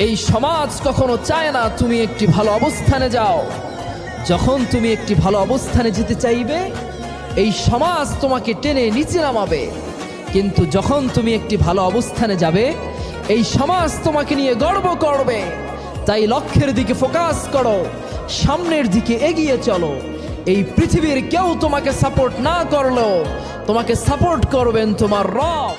এই সমাজ কখনো চায় না তুমি একটি ভালো অবস্থানে যাও। যখন তুমি একটি ভালো অবস্থানে যেতে চাইবে, এই সমাজ তোমাকে টেনে নিচে নামাবে। কিন্তু যখন তুমি একটি ভালো অবস্থানে যাবে, এই সমাজ তোমাকে নিয়ে গর্ব করবে। তাই লক্ষ্যের দিকে ফোকাস করো, সামনের দিকে এগিয়ে চলো। এই পৃথিবীর কেউ তোমাকে সাপোর্ট না করলেও তোমাকে সাপোর্ট করবেন তোমার রব।